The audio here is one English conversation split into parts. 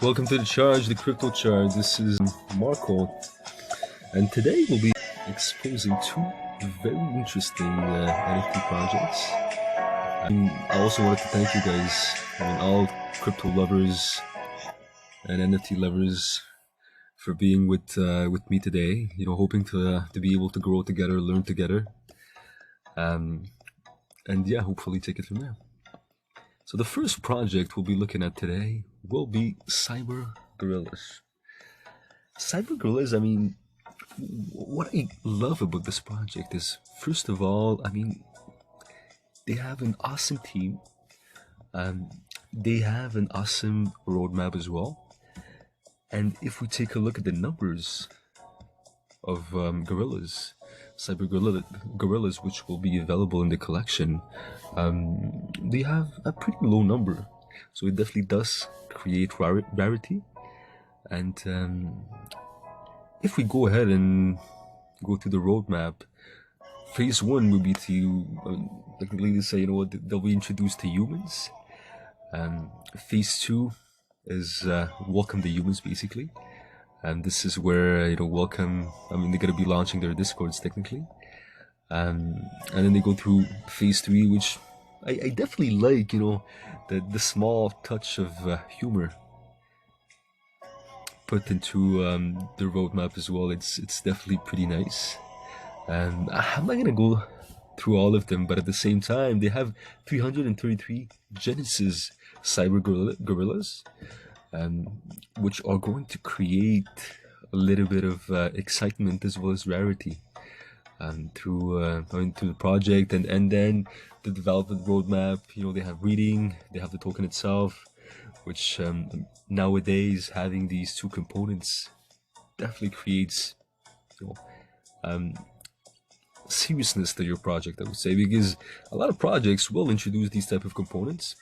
Welcome to the charge, the crypto charge. This is Marco, and today we'll be exposing two very interesting NFT projects. I also wanted to thank you guys, all crypto lovers and NFT lovers, for being with me today. Hoping to be able to grow together, learn together, and yeah, hopefully take it from there. So the first project we'll be looking at today will be Cyber Gorillas. Cyber Gorillas, what I love about this project is, first of all, they have an awesome team. They have an awesome roadmap as well. And if we take a look at the numbers of gorillas, Cyber Gorillas, which will be available in the collection, they have a pretty low number, so it definitely does create rarity. And if we go ahead and go to the roadmap, phase one will be to like the ladies say, they'll be introduced to humans. Phase two is welcome the humans, basically. And this is where, welcome, they're going to be launching their Discords technically. And then they go through phase three, which I definitely like, the small touch of humor put into the roadmap as well. It's definitely pretty nice. I'm not going to go through all of them, but at the same time, they have 333 Genesis Cyber Gorillas. Which are going to create a little bit of excitement as well as rarity through the project, and then the development roadmap. They have reading, they have the token itself, which nowadays having these two components definitely creates seriousness to your project, I would say, because a lot of projects will introduce these type of components,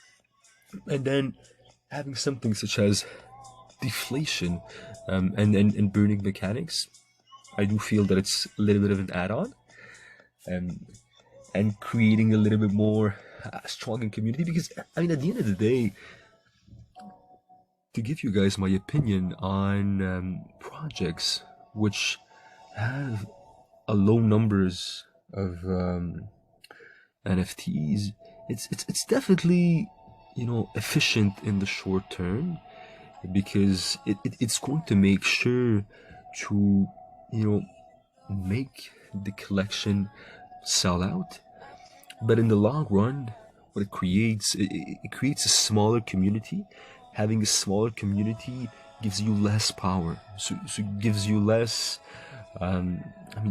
and then having something such as deflation and burning mechanics, I do feel that it's a little bit of an add-on, and creating a little bit more stronger community. Because at the end of the day, to give you guys my opinion on projects which have a low numbers of NFTs, it's definitely efficient in the short term, because it's going to make sure to make the collection sell out. But in the long run, what it creates, it creates a smaller community. Having a smaller community gives you less power, so it gives you less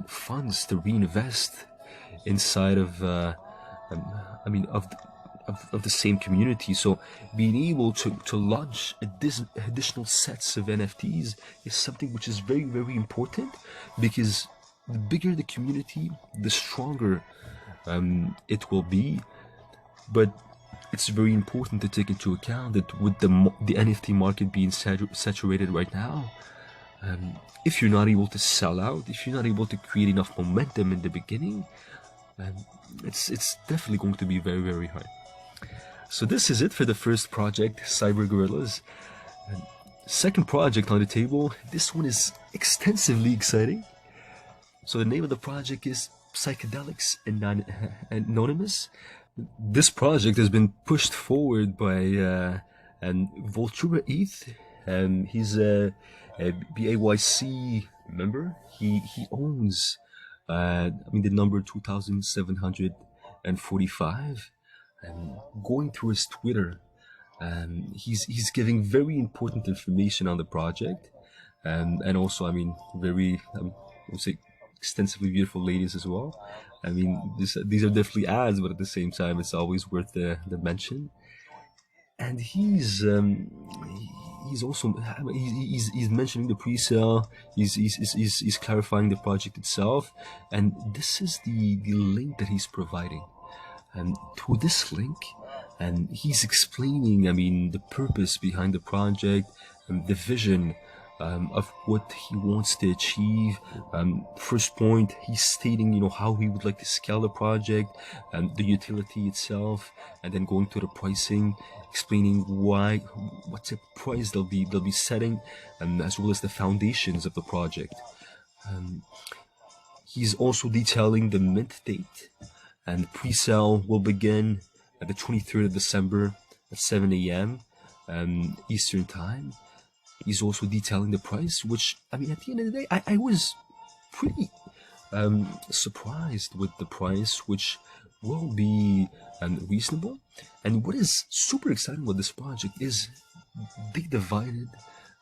funds to reinvest inside of of the same community. So being able to launch additional sets of NFTs is something which is very, very important, because the bigger the community, the stronger it will be. But it's very important to take into account that with the NFT market being saturated right now, if you're not able to sell out, if you're not able to create enough momentum in the beginning, it's definitely going to be very, very hard. So this is it for the first project, Cyber Gorillas. Second project on the table, this one is extensively exciting. So the name of the project is Psychedelics Anonymous. This project has been pushed forward by Vultura ETH. He's a BAYC member. He owns the number 2745. Going through his Twitter, he's giving very important information on the project, and also very I would say extensively beautiful ladies as well. These are definitely ads, but at the same time it's always worth the mention. And he's also he's mentioning the pre-sale. He's clarifying the project itself, and this is the link that he's providing. And through this link, and he's explaining, the purpose behind the project, the vision of what he wants to achieve. First point, he's stating, how he would like to scale the project, the utility itself, and then going to the pricing, explaining what type of price they'll be setting, as well as the foundations of the project. He's also detailing the mint date, and pre-sale will begin at the 23rd of December at 7 a.m. Eastern time. He's also detailing the price, which, I mean, at the end of the day, I was pretty surprised with the price, which will be reasonable. And what is super exciting about this project is they divided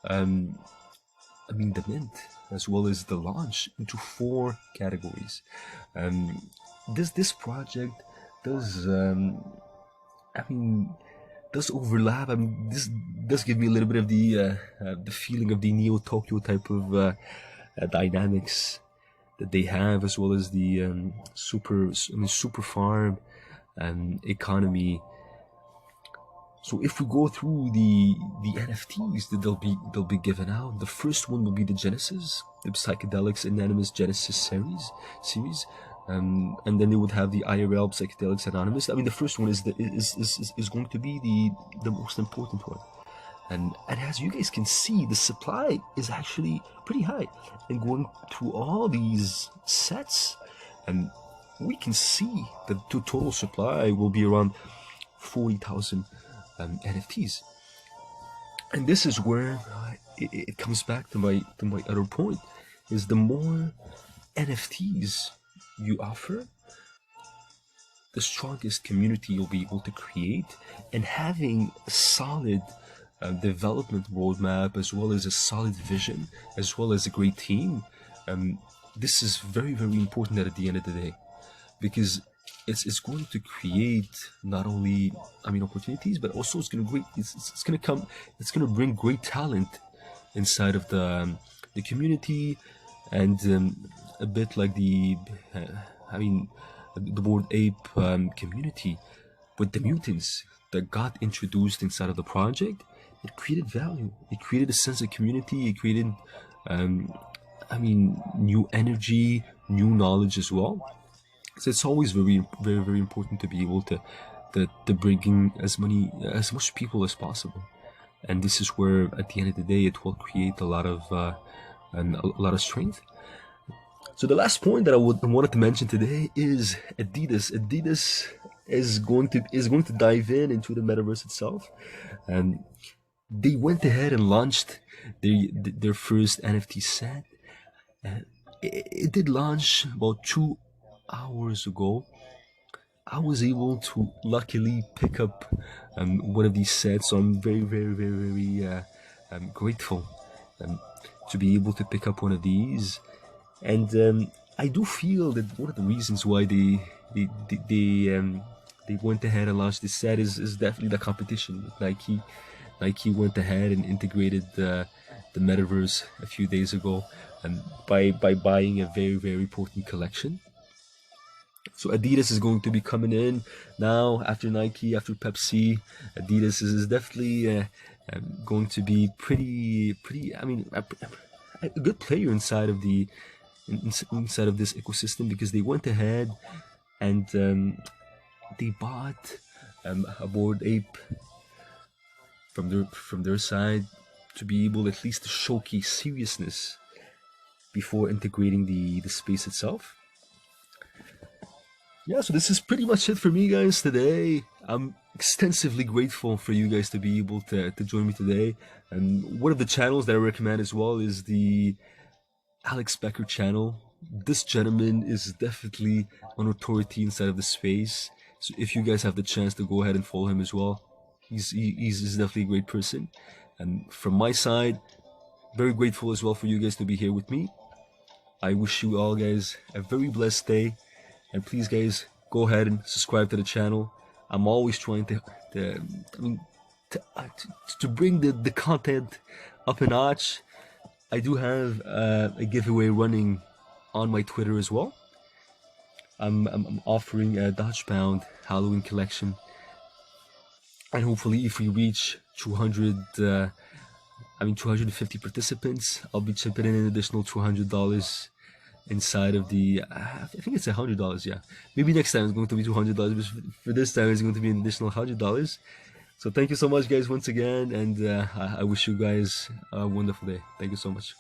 the mint as well as the launch into 4 categories. This project does does overlap. I mean, this does give me a little bit of the feeling of the Neo Tokyo type of dynamics that they have, as well as the super farm economy. So if we go through the NFTs that they'll be given out, the first one will be the Genesis, the Psychedelics Anonymous Genesis series, and then they would have the IRL Psychedelics Anonymous. I mean, the first one is going to be the most important one, and as you guys can see, the supply is actually pretty high. And going through all these sets, and we can see that the total supply will be around 40,000 NFTs. And this is where it comes back to my other point: is the more NFTs you offer, the strongest community you'll be able to create. And having a solid development roadmap, as well as a solid vision, as well as a great team, this is very, very important at the end of the day, because it's going to create not only opportunities, but also it's going to bring great talent inside of the community. And a bit like the Bored Ape community with the mutants that got introduced inside of the project. It created value, it created a sense of community, it created new energy, new knowledge as well. So it's always very, very, very important to be able to bring in as much people as possible. And this is where, at the end of the day, it will create a lot of strength. So the last point that I wanted to mention today is Adidas. Adidas is going to dive into the metaverse itself, and they went ahead and launched their first NFT set. It did launch about 2 hours ago. I was able to luckily pick up one of these sets, so I'm very, very, very, very grateful to be able to pick up one of these. And I do feel that one of the reasons why they went ahead and launched this set is definitely the competition with Nike. Nike went ahead and integrated the metaverse a few days ago, and by buying a very, very important collection. So Adidas is going to be coming in now after Nike, after Pepsi. Adidas is definitely going to be pretty. I mean, a good player inside of this ecosystem, because they went ahead and they bought a Bored Ape from their side to be able at least to showcase seriousness before integrating the space itself. Yeah, so this is pretty much it for me, guys, today. I'm extensively grateful for you guys to be able to join me today. And one of the channels that I recommend as well is the Alex Becker channel. This gentleman is definitely an authority inside of the space. So if you guys have the chance to go ahead and follow him as well, he's definitely a great person. And from my side, very grateful as well for you guys to be here with me. I wish you all guys a very blessed day. And please, guys, go ahead and subscribe to the channel. I'm always trying to bring the content up a notch. I do have a giveaway running on my Twitter as well. I'm offering a Dodge Pound Halloween collection, and hopefully, if we reach 250 participants, I'll be chipping in an additional $200 inside of the. I think it's $100. Yeah, maybe next time it's going to be $200, but for this time it's going to be an additional $100. So thank you so much, guys, once again, and I wish you guys a wonderful day. Thank you so much.